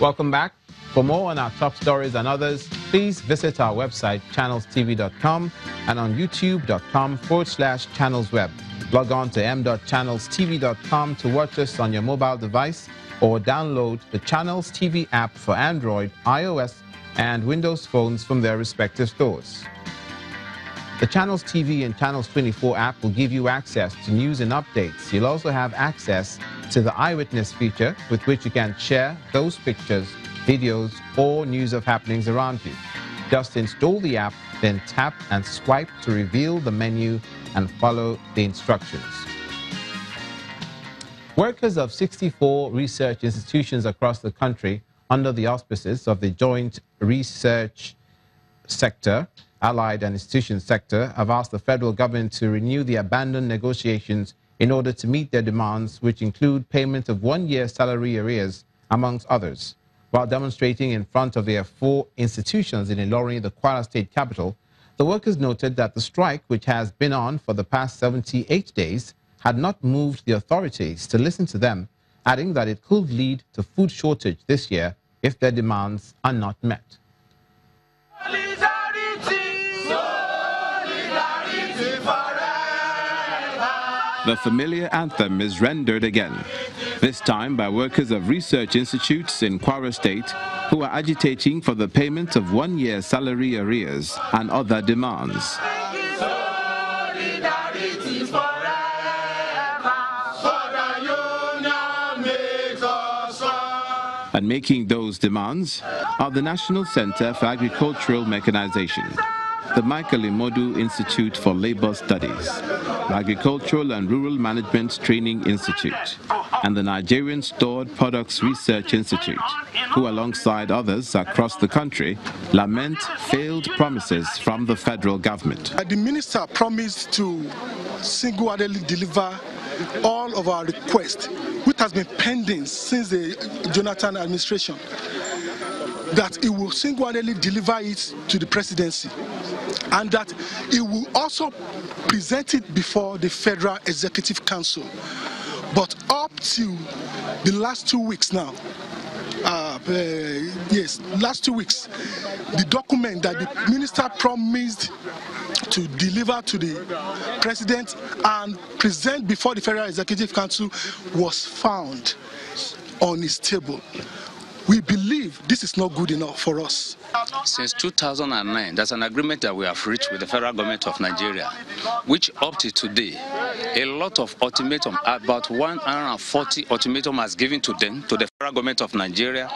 Welcome back. For more on our top stories and others, please visit our website, channelstv.com, and on youtube.com/channelsweb. Log on to m.channelstv.com to watch us on your mobile device or download the Channels TV app for Android, iOS, and Windows phones from their respective stores. The Channels TV and Channels 24 app will give you access to news and updates. You'll also have access to the Eyewitness feature, with which you can share those pictures, videos, or news of happenings around you. Just install the app, then tap and swipe to reveal the menu and follow the instructions. Workers of 64 research institutions across the country, under the auspices of the Joint Research Sector, Allied and Institution Sector, have asked the federal government to renew the abandoned negotiations in order to meet their demands, which include payment of 1-year salary arrears, amongst others. While demonstrating in front of their 4 institutions in Ilorin, the Kwara State capital, the workers noted that the strike, which has been on for the past 78 days, had not moved the authorities to listen to them, adding that it could lead to food shortage this year if their demands are not met. The familiar anthem is rendered again, this time by workers of research institutes in Kwara State who are agitating for the payment of 1-year salary arrears and other demands. And making those demands are the National Center for Agricultural Mechanization, the Michael Imodu Institute for Labor Studies, the Agricultural and Rural Management Training Institute, and the Nigerian Stored Products Research Institute, who alongside others across the country lament failed promises from the federal government. The minister promised to single-handedly deliver all of our requests, which has been pending since the Jonathan administration, that it will single-handedly deliver it to the presidency, and that it will also present it before the Federal Executive Council. But up to the last 2 weeks now, last 2 weeks, the document that the minister promised to deliver to the president and present before the Federal Executive Council was found on his table. We believe this is not good enough for us. Since 2009, there's an agreement that we have reached with the federal government of Nigeria, which up to today, a lot of ultimatum, about 140 ultimatum has given to them, to the federal government of Nigeria.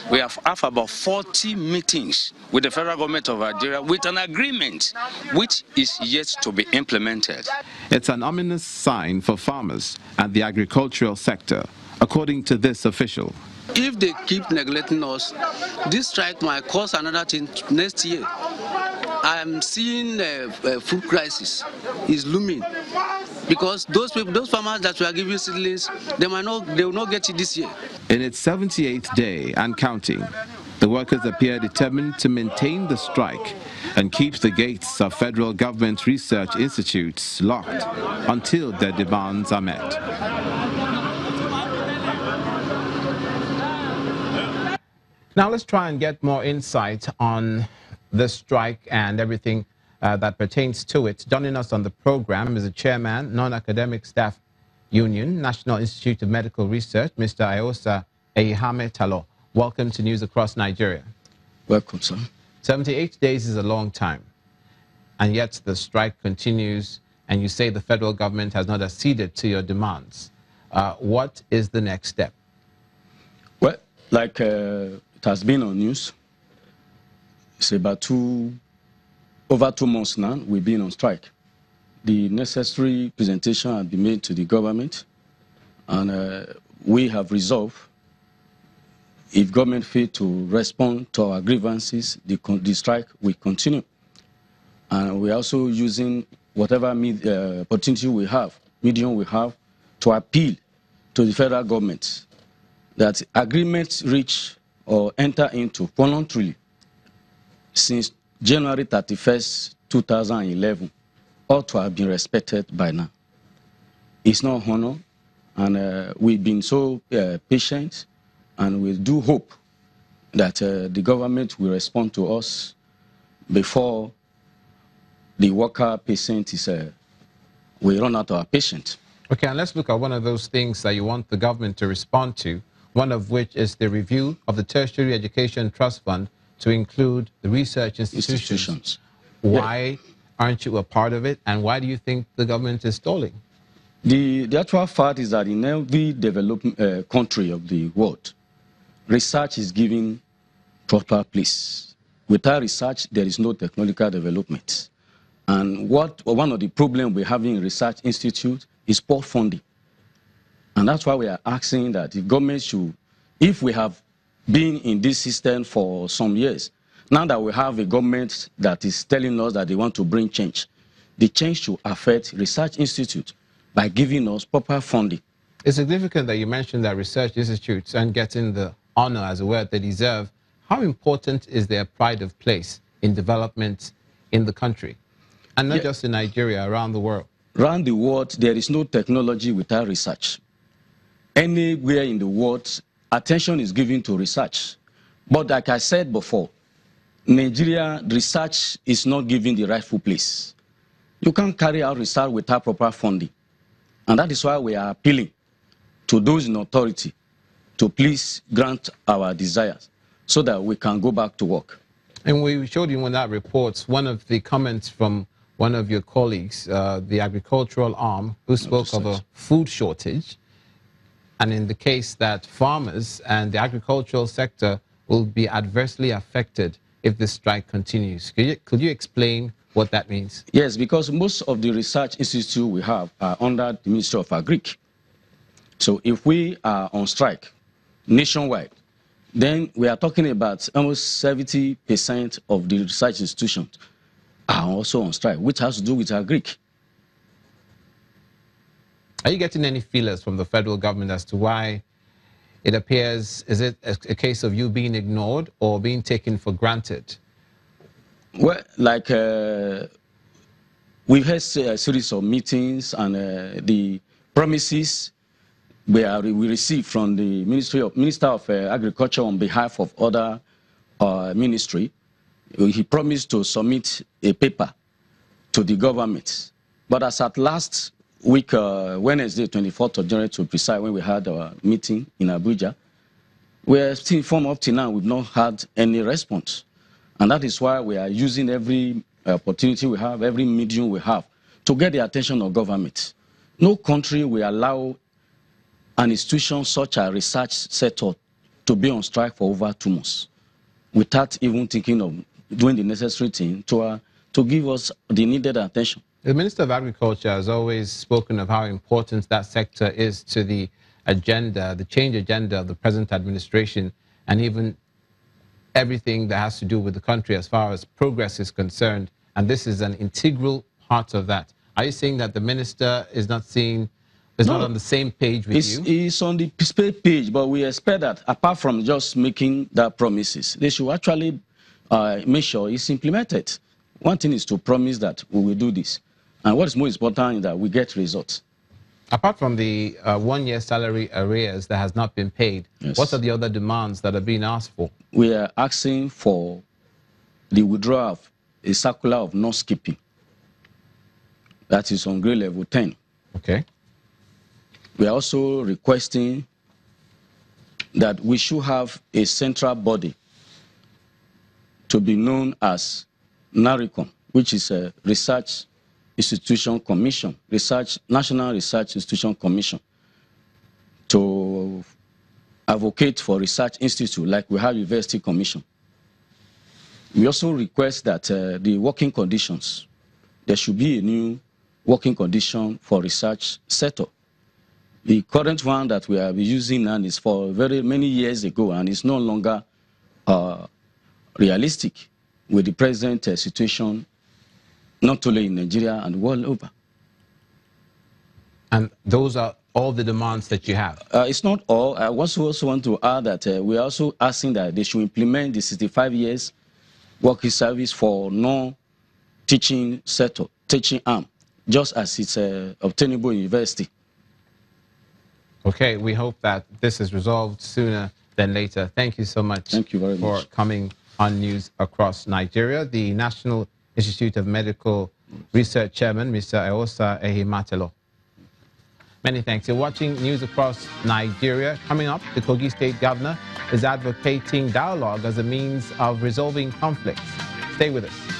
We have about 40 meetings with the federal government of Nigeria with an agreement which is yet to be implemented. It's an ominous sign for farmers and the agricultural sector, according to this official. If they keep neglecting us, this strike might cause another thing next year. I am seeing a food crisis is looming because those farmers that we are giving seedlings, they will not get it this year. In its 78th day and counting, the workers appear determined to maintain the strike and keep the gates of federal government research institutes locked until their demands are met. Now let's try and get more insight on this strike and everything that pertains to it. Joining us on the program is the chairman, Non-Academic Staff Union, National Institute of Medical Research, Mr. Ayosa Eyihame Talo. Welcome to News Across Nigeria. Welcome, sir. 78 days is a long time, and yet the strike continues, and you say the federal government has not acceded to your demands. What is the next step? Well, like it has been on news. It's about over 2 months now we've been on strike. The necessary presentation has been made to the government, and we have resolved, if government fails to respond to our grievances, the strike will continue. And we're also using whatever opportunity we have, medium we have, to appeal to the federal government that agreements reached or enter into voluntarily since January 31st, 2011 ought to have been respected by now. It's not honor, and we've been so patient, and we do hope that the government will respond to us before the worker patient is, we run out of our patient. Okay, and let's look at one of those things that you want the government to respond to, one of which is the review of the Tertiary Education Trust Fund to include the research institutions. Why aren't you a part of it, and why do you think the government is stalling? The actual fact is that in every developed country of the world, research is given proper place. Without research, there is no technological development. And one of the problems we have in research institute is poor funding. And that's why we are asking that the government should, if we have been in this system for some years, now that we have a government that is telling us that they want to bring change, the change should affect research institute by giving us proper funding. It's significant that you mentioned that research institutes and getting the honor as a word they deserve. How important is their pride of place in development in the country? And not just in Nigeria, around the world. Around the world, there is no technology without research. Anywhere in the world, attention is given to research. But like I said before, Nigeria, research is not given the rightful place. You can't carry out research without proper funding. And that is why we are appealing to those in authority to please grant our desires so that we can go back to work. And we showed you in that report, one of the comments from one of your colleagues, the agricultural arm, who spoke of a food shortage. And in the case that farmers and the agricultural sector will be adversely affected if this strike continues. Could you explain what that means? Yes, because most of the research institutes we have are under the Ministry of Agric. So if we are on strike nationwide, then we are talking about almost 70% of the research institutions are also on strike, which has to do with Agric. Are you getting any feelers from the federal government as to why it appears, is it a case of you being ignored or being taken for granted? Well, like we've had a series of meetings, and the promises we received from the Minister of Agriculture on behalf of other ministry. He promised to submit a paper to the government. But as at last week, Wednesday, 24th of January to be precise, when we had our meeting in Abuja, we are still informed up till now we've not had any response. And that is why we are using every opportunity we have, every medium we have, to get the attention of government. No country will allow an institution such as research sector to be on strike for over 2 months without even thinking of doing the necessary thing to give us the needed attention. The Minister of Agriculture has always spoken of how important that sector is to the agenda, the change agenda of the present administration, and even everything that has to do with the country as far as progress is concerned. And this is an integral part of that. Are you saying that the minister is not not on the same page with you? It's on the page, but we expect that apart from just making that promises, they should actually make sure it's implemented. One thing is to promise that we will do this. And what is most important is that we get results. Apart from the 1-year salary arrears that has not been paid, what are the other demands that are being asked for? We are asking for the withdrawal of a circular of nurse keeping. That is on grade level 10. Okay. We are also requesting that we should have a central body to be known as NARICOM, which is a Research Institution Commission, National Research Institution Commission, to advocate for research institute like we have University Commission. We also request that the working conditions, there should be a new working condition for research sector. The current one that we are using now is for very many years ago, and it's no longer realistic with the present situation, not only in Nigeria and the world over. And those are all the demands that you have? It's not all. I also want to add that we are also asking that they should implement the 65 years working service for non-teaching sector, teaching arm, just as it's obtainable in university. Okay, we hope that this is resolved sooner than later. Thank you so much. Thank you very much for coming on News Across Nigeria. The National Institute of Medical Research Chairman, Mr. Eosa Ehimatelo. Many thanks. You're watching News Across Nigeria. Coming up, the Kogi State Governor is advocating dialogue as a means of resolving conflicts. Stay with us.